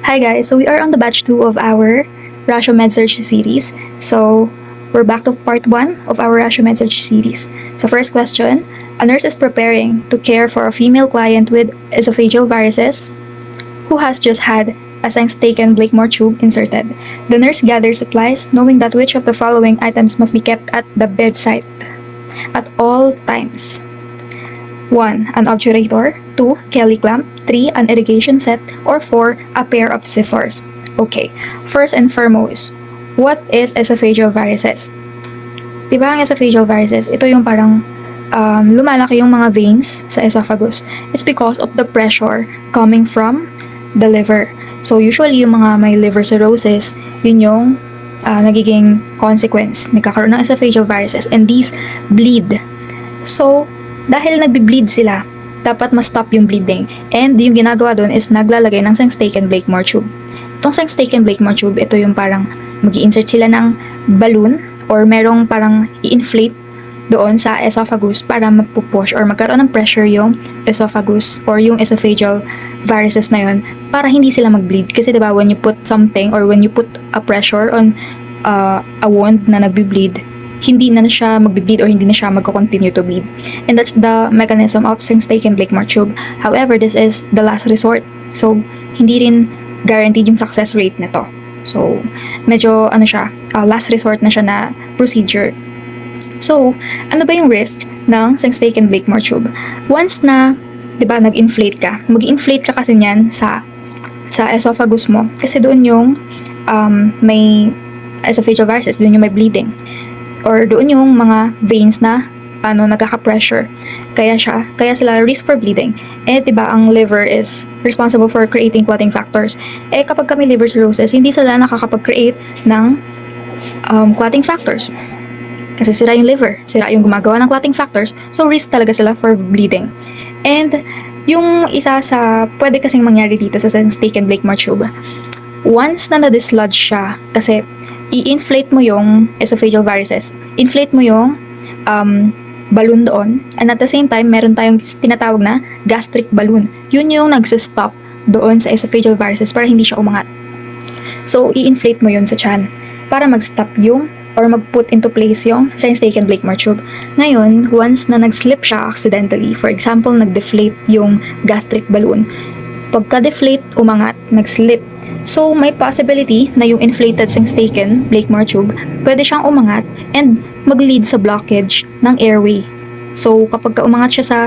Hi guys, so we are on the batch 2 of our Ratio Med Search series. So we're back to part 1 of our Ratio Med Search series. So first question, a nurse is preparing to care for a female client with esophageal varices who has just had a Sangstaken Blakemore tube inserted. The nurse gathers supplies knowing that which of the following items must be kept at the bedside at all times. 1. An obturator. 2. Kelly clamp. 3. An irrigation set. Or 4. A pair of scissors. Okay, first and foremost, what is esophageal varices? Diba ang esophageal varices, ito yung parang lumalaki yung mga veins sa esophagus. It's because of the pressure coming from the liver. So usually yung mga may liver cirrhosis, yun yung nagiging consequence. Nagkakaroon ng esophageal varices and these bleed. So, dahil nagbi-bleed sila, dapat ma-stop yung bleeding. And yung ginagawa doon is naglalagay ng Sangstaken Blakemore tube. Itong Sangstaken Blakemore tube, ito yung parang mag-i-insert sila ng balloon or merong parang i-inflate doon sa esophagus para mapupush or magkaroon ng pressure yung esophagus or yung esophageal varices na yun para hindi sila mag-bleed. Kasi diba, when you put something or when you put a pressure on a wound na nagbi-bleed, hindi na siya magbi-bleed or hindi na siya magko-continue to bleed. And that's the mechanism of Sangstaken Blakemore tube. However, this is the last resort. So, hindi rin guaranteed yung success rate nito. So, medyo last resort na siya na procedure. So, ano ba yung risk ng Sangstaken Blakemore tube? Once na, 'di ba, nag-inflate ka. Mag-inflate ka kasi niyan sa esophagus mo kasi doon yung may esophageal varices, doon yung may bleeding. Or doon yung mga veins na nagkaka-pressure. Kaya sila risk for bleeding. Eh, diba, ang liver is responsible for creating clotting factors. Eh, kapag kami liver cirrhosis, hindi sila nakakapag-create ng clotting factors. Kasi sira yung liver, sira yung gumagawa ng clotting factors, so risk talaga sila for bleeding. And yung isa sa pwede kasing mangyari dito sa Sangstaken Blakemore tube, once na na-dislodge siya, kasi i-inflate mo yung esophageal varices, inflate mo yung balloon doon, and at the same time, meron tayong tinatawag na gastric balloon. Yun yung nagsistop doon sa esophageal varices para hindi siya umangat. So, i-inflate mo yun sa tiyan para mag-stop yung or mag-put into place yung Sangstaken Blakemore tube. Ngayon, once na nag-slip siya accidentally, for example, nag-deflate yung gastric balloon, pagka-deflate, umangat, nag-slip. So, may possibility na yung inflated Sangstaken Blakemore tube, pwede siyang umangat and mag-lead sa blockage ng airway. So, kapag umangat siya sa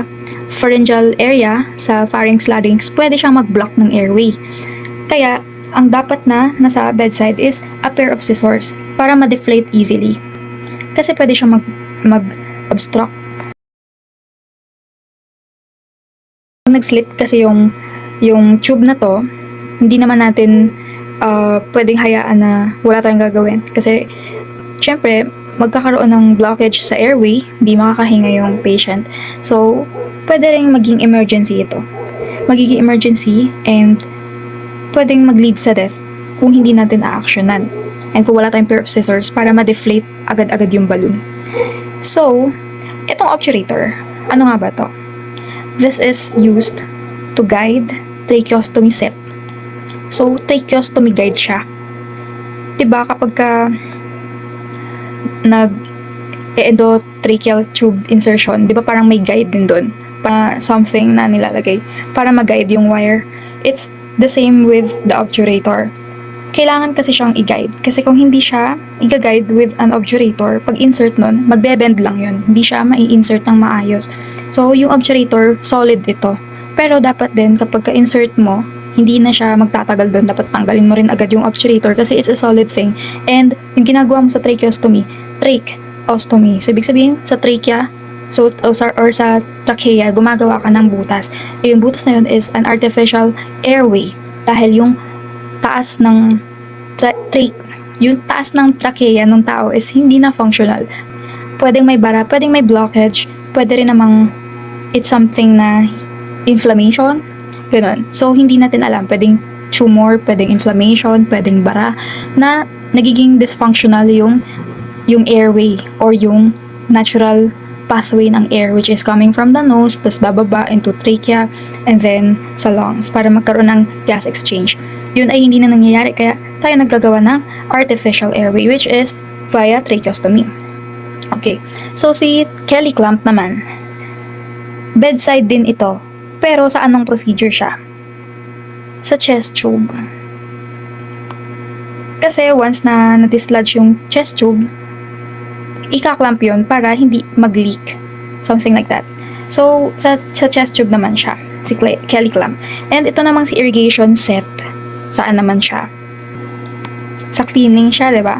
pharyngeal area, sa pharynx larynx, pwede siyang mag-block ng airway. Kaya, ang dapat na nasa bedside is a pair of scissors para ma-deflate easily. Kasi pwede siyang mag-obstruct. Nag-slip kasi yung tube na to, hindi naman natin pwedeng hayaan na wala tayong gagawin. Kasi, syempre, magkakaroon ng blockage sa airway, hindi makakahinga yung patient. So, pwede rin maging emergency ito. Magiging emergency and pwedeng mag-lead sa death kung hindi natin a-actionan. And kung wala tayong pair of scissors para ma-deflate agad-agad yung balloon. So, itong obturator, ano nga ba to? This is used to guide tracheostomy set. So, tracheostomy guide siya. Diba kapag nag-endotracheal tube insertion, diba parang may guide din doon? Para something na nilalagay para mag-guide yung wire. It's the same with the obturator. Kailangan kasi siyang i-guide. Kasi kung hindi siya i-guide with an obturator, pag insert nun, magbe-bend lang yun. Hindi siya mai-insert ng maayos. So, yung obturator, solid ito. Pero dapat din, kapag ka-insert mo, hindi na siya magtatagal doon. Dapat tanggalin mo rin agad yung obturator kasi it's a solid thing. And yung ginagawa mo sa tracheostomy, tracheostomy. So, ibig sabihin, sa trachea, or sa trachea, gumagawa ka ng butas. Yung butas na yun is an artificial airway. Dahil yung taas ng trachea ng tao is hindi na functional. Pwedeng may bara, pwedeng may blockage, pwede rin namang it's something na inflammation, ganun. So, hindi natin alam. Pwedeng tumor, pwedeng inflammation, pwedeng bara, na nagiging dysfunctional yung airway or yung natural pathway ng air which is coming from the nose, tas bababa into trachea, and then sa lungs para magkaroon ng gas exchange. Yun ay hindi na nangyayari, kaya tayo naggagawa ng artificial airway, which is via tracheostomy. Okay, so si Kelly clamp naman, bedside din ito, pero sa anong procedure siya? Sa chest tube. Kasi once na na-dislodge yung chest tube, ika-clamp yun para hindi mag-leak. Something like that. So, sa chest tube naman siya, si Kelly clamp. And ito namang si irrigation set. Saan naman siya? Sa cleaning siya, di ba?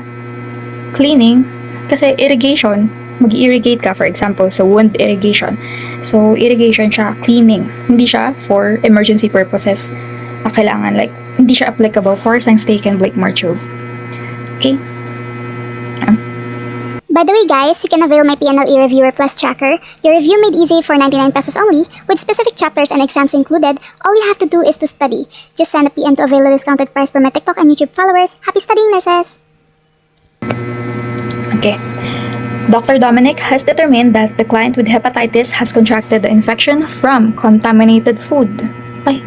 Cleaning, kasi irrigation, mag-irrigate ka, for example, sa wound irrigation. So, irrigation siya, cleaning. Hindi siya for emergency purposes na kailangan. Like, hindi siya applicable for Sangstake and Blakemore tube. Okay? By the way guys, you can avail my PNLE Reviewer Plus tracker, your review made easy for 99 pesos only, with specific chapters and exams included. All you have to do is to study. Just send a PM to avail the discounted price for my TikTok and YouTube followers. Happy studying, nurses! Okay. Dr. Dominic has determined that the client with hepatitis has contracted the infection from contaminated food. Ay.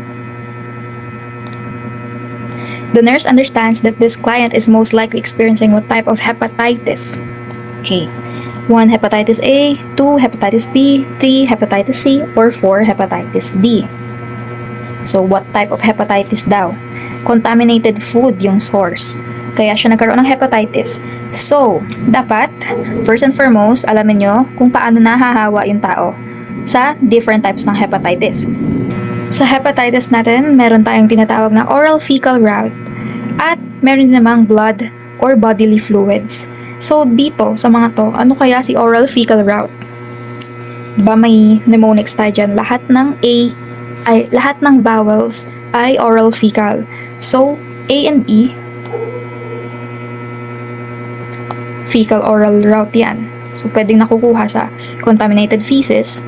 The nurse understands that this client is most likely experiencing what type of hepatitis. Okay. 1. Hepatitis A, 2. Hepatitis B, 3. Hepatitis C, or 4. Hepatitis D. So, what type of hepatitis daw? Contaminated food yung source. Kaya siya nagkaroon ng hepatitis. So, dapat, first and foremost, alamin nyo kung paano nahahawa yung tao sa different types ng hepatitis. Sa hepatitis natin, meron tayong tinatawag na oral fecal route at meron din namang blood or bodily fluids. So, dito, sa mga to, ano kaya si oral fecal route? Diba may mnemonics tayo dyan? Lahat ng vowels ay oral fecal. So, A and E, fecal oral route yan. So, pwedeng nakukuha sa contaminated feces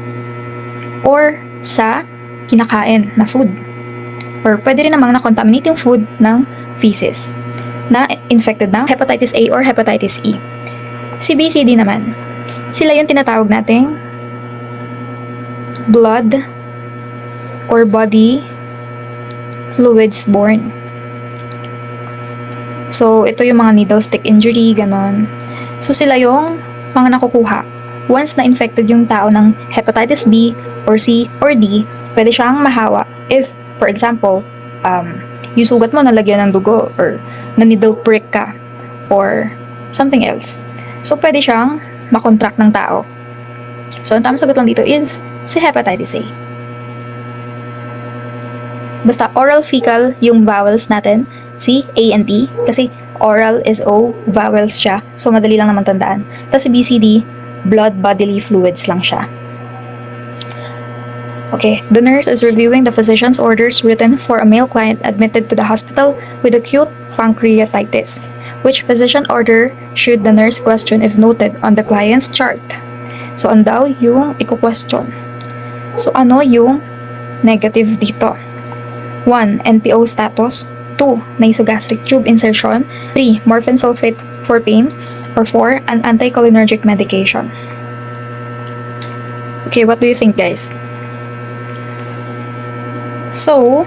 or sa kinakain na food. Or pwede rin namang na-contaminate yung food ng feces na infected ng hepatitis A or hepatitis E. Si BCD naman, sila yung tinatawag nating blood or body fluids borne. So, ito yung mga needle stick injury, ganon. So, sila yung mga nakukuha. Once na infected yung tao ng hepatitis B or C or D, pwede siyang mahawa if, for example, yung sugat mo nalagyan ng dugo or na needle prick ka or something else. So, pwede siyang makontract ng tao. So, ang tamang sagot lang dito is si hepatitis A. Basta oral fecal yung vowels natin, si A and T, kasi oral is O, vowels siya. So, madali lang naman tandaan. Tapos si BCD, blood bodily fluids lang siya. Okay, the nurse is reviewing the physician's orders written for a male client admitted to the hospital with acute pancreatitis. Which physician order should the nurse question if noted on the client's chart? So, ano daw yung i-question? So, ano yung negative dito? 1. NPO status. 2. Nasogastric tube insertion. 3. Morphine sulfate for pain. Or 4. An anticholinergic medication. Okay, what do you think, guys? So,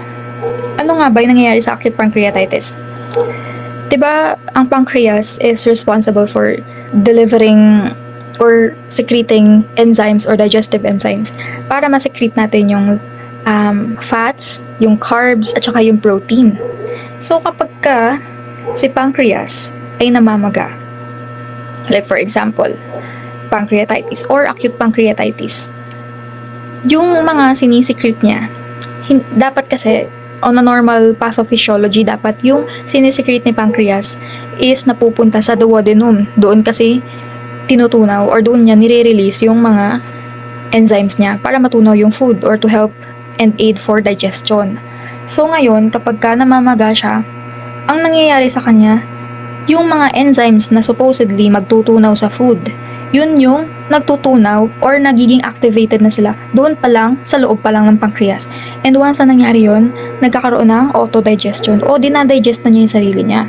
ano nga ba yung nangyayari sa acute pancreatitis? Diba, ang pancreas is responsible for delivering or secreting enzymes or digestive enzymes para ma-secrete natin yung fats, yung carbs, at saka yung protein. So, kapag ka si pancreas ay namamaga, like for example, pancreatitis or acute pancreatitis, yung mga sinisecrete niya, dapat kasi on a normal pathophysiology, dapat yung sinisecrete ni pancreas is napupunta sa duodenum. Doon kasi tinutunaw or doon niya nire-release yung mga enzymes niya para matunaw yung food or to help and aid for digestion. So ngayon, kapag ka namamaga siya, ang nangyayari sa kanya, yung mga enzymes na supposedly magtutunaw sa food, yun yung nagtutunaw or nagiging activated na sila doon pa lang, sa loob pa lang ng pancreas. And once na nangyari yun, nagkakaroon ng autodigestion o dinadigest na niya yung sarili niya.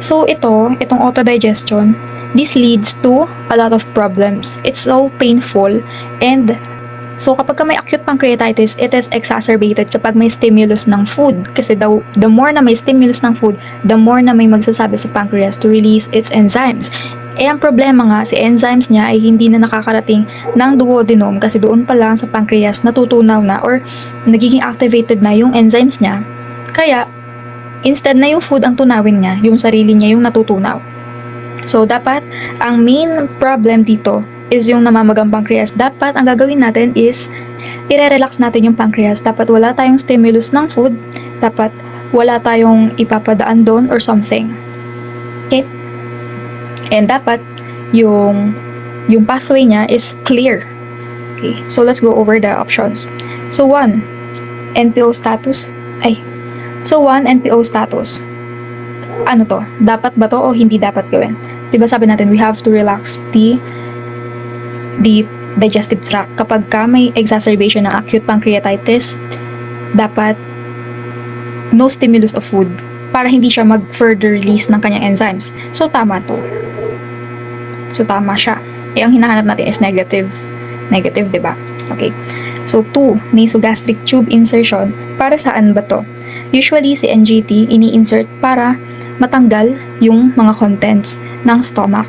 So itong autodigestion, this leads to a lot of problems. It's so painful and So kapag may acute pancreatitis, it is exacerbated kapag may stimulus ng food. Kasi the more na may stimulus ng food, the more na may magsasabi sa pancreas to release its enzymes. Ang problema nga, si enzymes niya ay hindi na nakakarating ng duodenum kasi doon pa lang sa pancreas natutunaw na or nagiging activated na yung enzymes niya. Kaya, instead na yung food ang tunawin niya, yung sarili niya yung natutunaw. So, dapat, ang main problem dito is yung namamagang pancreas. Dapat, ang gagawin natin is, i-relax natin yung pancreas. Dapat wala tayong stimulus ng food. Dapat wala tayong ipapadaan doon or something. Okay? And dapat, yung pathway niya is clear. Okay? So, let's go over the options. So, 1, NPO status. So, 1, NPO status. Ano to? Dapat ba to o hindi dapat gawin? Diba sabi natin, we have to relax the digestive tract. Kapag may exacerbation ng acute pancreatitis, dapat no stimulus of food para hindi siya mag-further release ng kanyang enzymes. So, tama to. So, tama siya. Ang hinahanap natin is negative. Negative, diba? Okay. So, 2, nasogastric tube insertion. Para saan ba to? Usually, si NGT, ini-insert para matanggal yung mga contents ng stomach.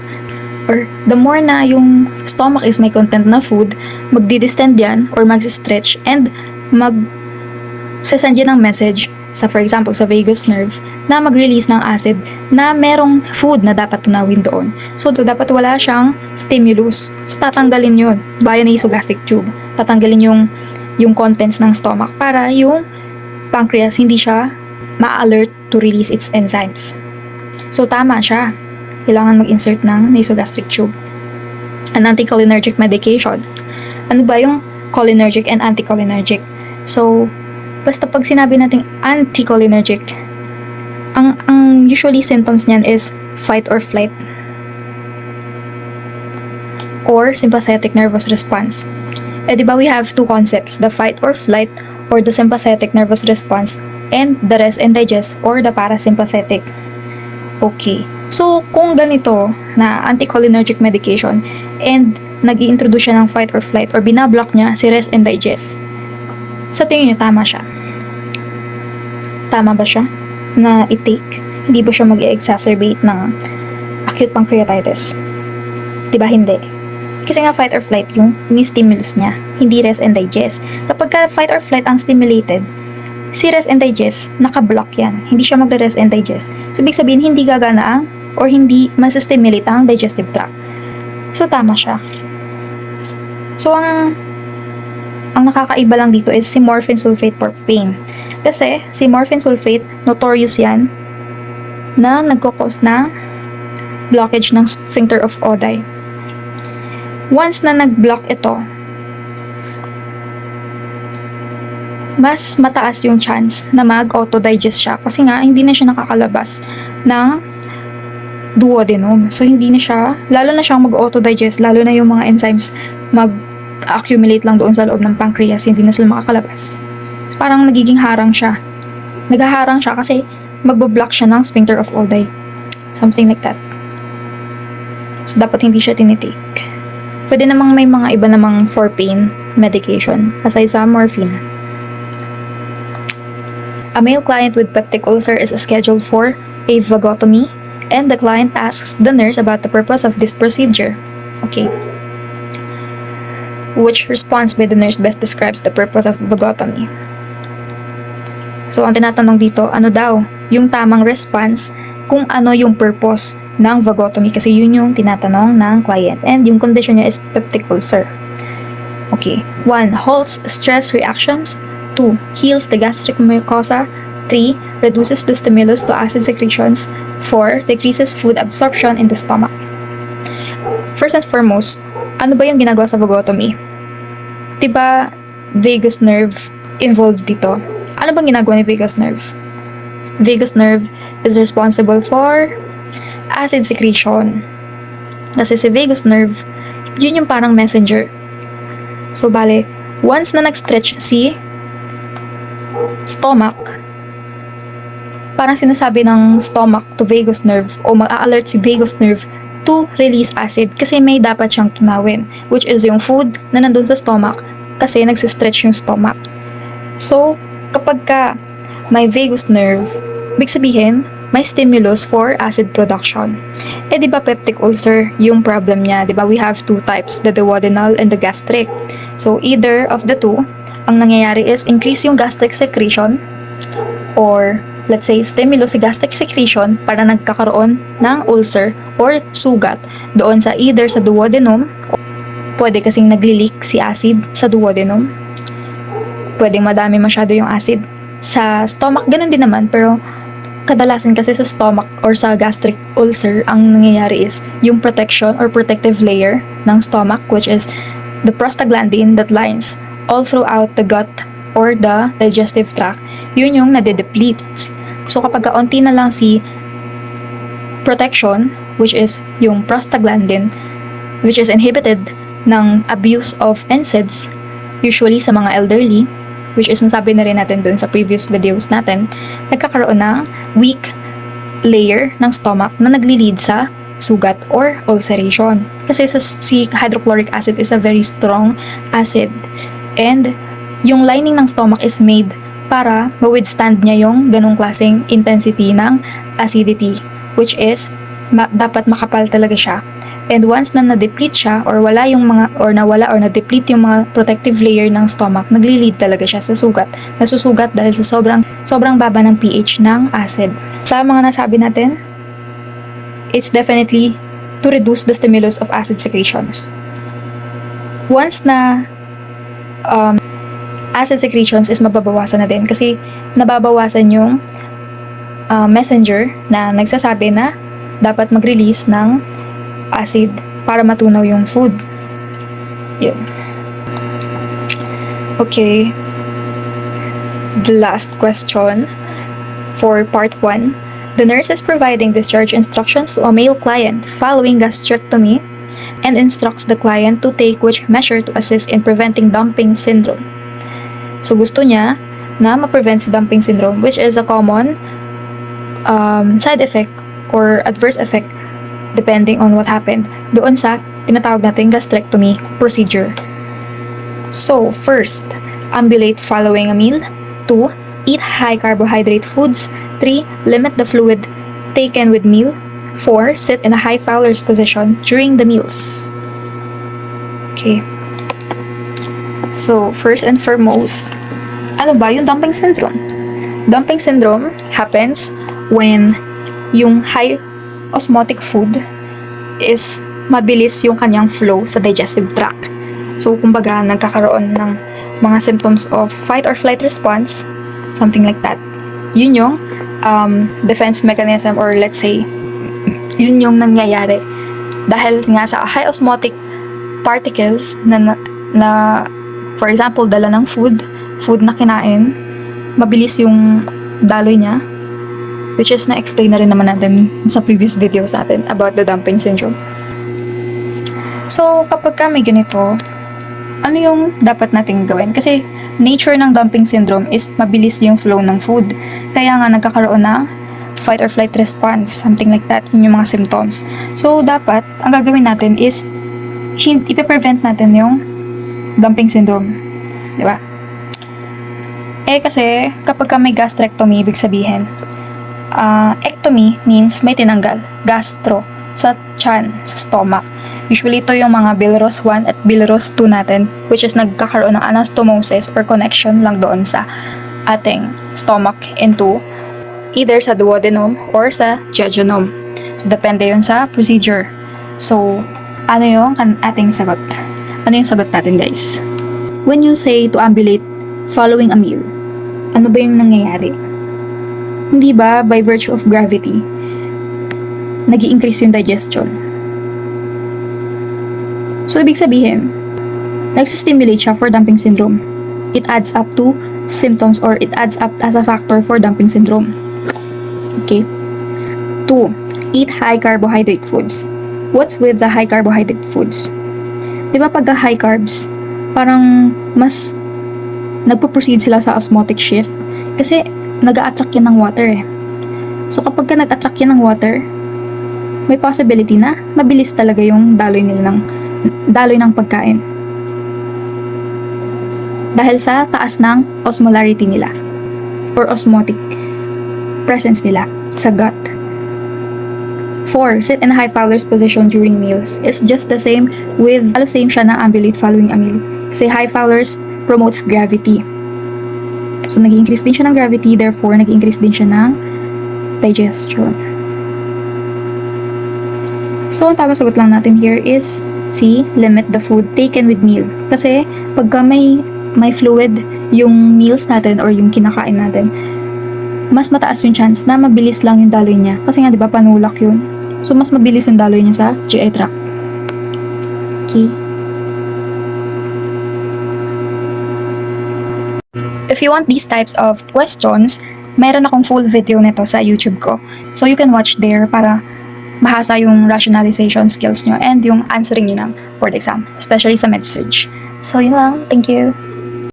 Or the more na yung stomach is may content na food, magdi-distend yan or mag-stretch and mag-sesend yan ng message sa, for example, sa vagus nerve na mag-release ng acid na merong food na dapat tunawin doon. So dapat wala siyang stimulus. So, tatanggalin yun via nasogastric tube. Tatanggalin yung contents ng stomach para yung pancreas hindi siya ma-alert to release its enzymes. So, tama siya. Kailangan mag-insert ng nasogastric tube. An anticholinergic medication. Ano ba yung cholinergic and anticholinergic? So, basta pag sinabi nating anticholinergic, ang usually symptoms niyan is fight or flight or sympathetic nervous response. Diba we have two concepts, the fight or flight or the sympathetic nervous response and the rest and digest or the parasympathetic. Okay. So, kung ganito na anticholinergic medication and nag-i-introduce siya ng fight or flight or binablock niya si rest and digest, sa tingin niyo tama siya? Tama ba siya na i-take? Hindi ba siya mag-exacerbate ng acute pancreatitis? Diba hindi? Kasi nga fight or flight yung ni-stimulus niya, hindi rest and digest. Kapag ka fight or flight ang stimulated, si rest and digest, naka-block yan. Hindi siya magre-rest and digest. So, ibig sabihin, hindi gagana ang or hindi masastimulate ang digestive tract. So, tama siya. So, ang nakakaiba lang dito is si morphine sulfate for pain. Kasi, si morphine sulfate, notorious yan na nagkakos na blockage ng sphincter of Oddi. Once na nag-block ito, mas mataas yung chance na mag-autodigest siya kasi nga hindi na siya nakakalabas ng duodenum. So, hindi na siya, lalo na siyang mag-autodigest, lalo na yung mga enzymes mag-accumulate lang doon sa loob ng pancreas, hindi na sila makakalabas. So, parang nagiging harang siya. Naghaharang siya kasi magbo-block siya ng sphincter of Oddi. Something like that. So, dapat hindi siya tinitake. Pwede namang may mga iba namang for pain medication aside sa morphine. A male client with peptic ulcer is scheduled for a vagotomy and the client asks the nurse about the purpose of this procedure. Okay. Which response by the nurse best describes the purpose of vagotomy? So, ang tinatanong dito, ano daw yung tamang response kung ano yung purpose ng vagotomy kasi yun yung tinatanong ng client and yung condition niya is peptic ulcer. Okay. 1. Halts stress reactions. 2. Heals the gastric mucosa. 3. Reduces the stimulus to acid secretions. 4. Decreases food absorption in the stomach. First and foremost, ano ba yung ginagawa sa vagotomy? Diba vagus nerve involved dito? Ano bang ginagawa ni vagus nerve? Vagus nerve is responsible for acid secretion. Kasi si vagus nerve, yun yung parang messenger. So, bale, once na nag-stretch si stomach, parang sinasabi ng stomach to vagus nerve o mag-a-alert si vagus nerve to release acid kasi may dapat siyang tunawin, which is yung food na nandun sa stomach kasi nagsistretch yung stomach. So, kapag ka may vagus nerve, ibig sabihin, may stimulus for acid production. Eh, di ba peptic ulcer yung problem niya? Di ba we have two types, the duodenal and the gastric. So, either of the two, ang nangyayari is increase yung gastric secretion or let's say stimulus sa gastric secretion para nagkakaroon ng ulcer or sugat doon sa either sa duodenum, pwede kasing nagli-leak si acid sa duodenum, pwedeng madami masyado yung acid sa stomach, ganun din naman, pero kadalasan kasi sa stomach or sa gastric ulcer, ang nangyayari is yung protection or protective layer ng stomach, which is the prostaglandin that lines all throughout the gut or the digestive tract, yun yung nade-deplete. So kapag kaunti na lang si protection, which is yung prostaglandin, which is inhibited ng abuse of NSAIDs, usually sa mga elderly, which is nasabi na rin natin dun sa previous videos natin, nagkakaroon ng weak layer ng stomach na nagli-lead sa sugat or ulceration. Kasi si hydrochloric acid is a very strong acid, and yung lining ng stomach is made para ma-withstand niya yung ganong klaseng intensity ng acidity, which is dapat makapal talaga siya. And once na na-deplete siya or wala yung mga or nawala or na-deplete yung mga protective layer ng stomach, nagli-lead talaga siya sa sugat. Nasusugat dahil sa sobrang baba ng pH ng acid. Sa mga nasabi natin, it's definitely to reduce the stimulus of acid secretions. Once na acid secretions is mababawasan na din kasi nababawasan yung messenger na nagsasabi na dapat mag-release ng acid para matunaw yung food. Yun. Okay. The last question for part 1. The nurse is providing discharge instructions to a male client following gastrectomy and instructs the client to take which measure to assist in preventing dumping syndrome. So gusto niya na ma-prevent si dumping syndrome, which is a common side effect or adverse effect depending on what happened doon sa tinatawag natin gastrectomy procedure. So, first, ambulate following a meal. 2. Eat high carbohydrate foods. 3. Limit the fluid taken with meal. 4. Sit in a high Fowler's position during the meals. Okay. So, first and foremost, ano ba yung dumping syndrome? Dumping syndrome happens when yung high osmotic food is mabilis yung kanyang flow sa digestive tract. So, kumbaga, nagkakaroon ng mga symptoms of fight or flight response, something like that. Yun yung defense mechanism, or let's say, yun yung nangyayari. Dahil nga sa high osmotic particles na for example, dala ng food na kinain, mabilis yung daloy niya, which is na-explain na rin naman natin sa previous videos natin about the dumping syndrome. So, kapag may ganito, ano yung dapat nating gawin? Kasi nature ng dumping syndrome is mabilis yung flow ng food. Kaya nga nagkakaroon ng fight or flight response, something like that, yun yung mga symptoms. So, dapat, ang gagawin natin is ipe-prevent natin yung dumping syndrome. Di ba? Kasi kapag may gastrectomy, ibig sabihin, ectomy means may tinanggal. Gastro, sa tiyan, sa stomach. Usually, ito yung mga Billroth 1 at Billroth 2 natin, which is nagkakaroon ng anastomosis or connection lang doon sa ating stomach into either sa duodenum or sa jejunum. So, depende yun sa procedure. So, ano yung ating sagot? Ano yung sagot natin, guys? When you say to ambulate following a meal, ano ba yung nangyayari? Hindi ba by virtue of gravity, nag-i-increase yung digestion? So, ibig sabihin, nagsistimulate siya for dumping syndrome. It adds up to symptoms or it adds up as a factor for dumping syndrome. Okay. 2. Eat high carbohydrate foods. What's with the high carbohydrate foods? Di ba pag high carbs, parang mas nagpo-proceed sila sa osmotic shift kasi nag-a-attract yan ng water eh. So kapag ka nag-attract yan ng water, may possibility na mabilis talaga yung daloy ng pagkain. dahil sa taas ng osmolarity nila or osmotic presence nila sa gut. 4. Sit in a high Fowler's position during meals. It's just the same with same siya ng ambulate following a meal. Kasi high Fowler's promotes gravity. So, nag-increase din siya ng gravity, therefore, nag-increase din siya ng digestion. So, ang tamang sagot lang natin here is C. Limit the food taken with meal. Kasi, pagka may fluid yung meals natin or yung kinakain natin, mas mataas yung chance na mabilis lang yung daloy niya. Kasi nga, di ba, panulak yun. So, mas mabilis yung daloy niya sa GI tract. Okay. If you want these types of questions, mayroon akong full video nito sa YouTube ko. So, you can watch there para mahasa yung rationalization skills nyo and yung answering nyo ng board exam, especially sa MedSurg. So, yun lang. Thank you.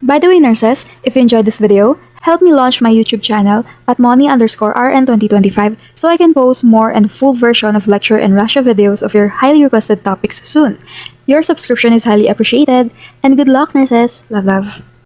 By the way, nurses, if you enjoyed this video, help me launch my YouTube channel at Moni_RN2025 so I can post more and full version of lecture and ratio videos of your highly requested topics soon. Your subscription is highly appreciated, and good luck, nurses. Love, love.